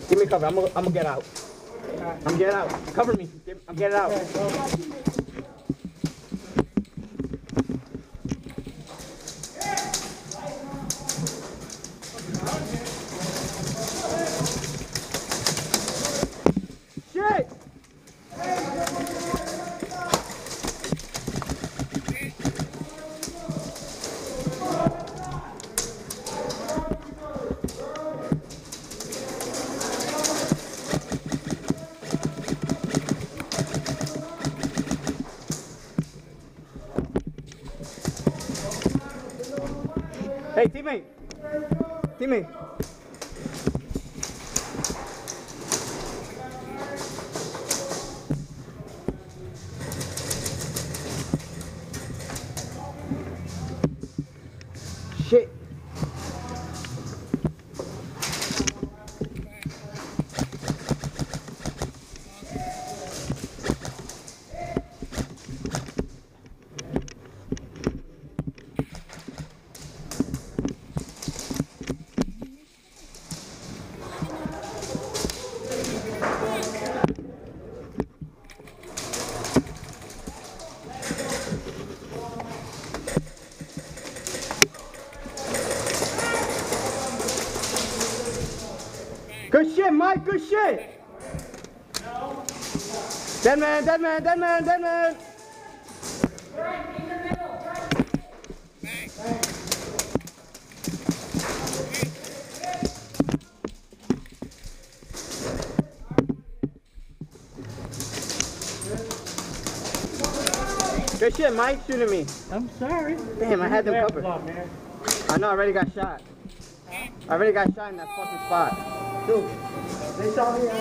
Give me cover. I'm gonna get out. I'm getting out. Cover me. I'm getting out. Shit! Hey, teammate. Teammate. Shit. Good shit, Mike. Good shit. No. Dead man, dead man, dead man, dead man. Right in the middle, right. Bang. Good shit, Mike. Shooting me. I'm sorry. Damn, I had them covered. Man. I know. I already got shot. I already got shot in that fucking spot. Dude, they saw me. I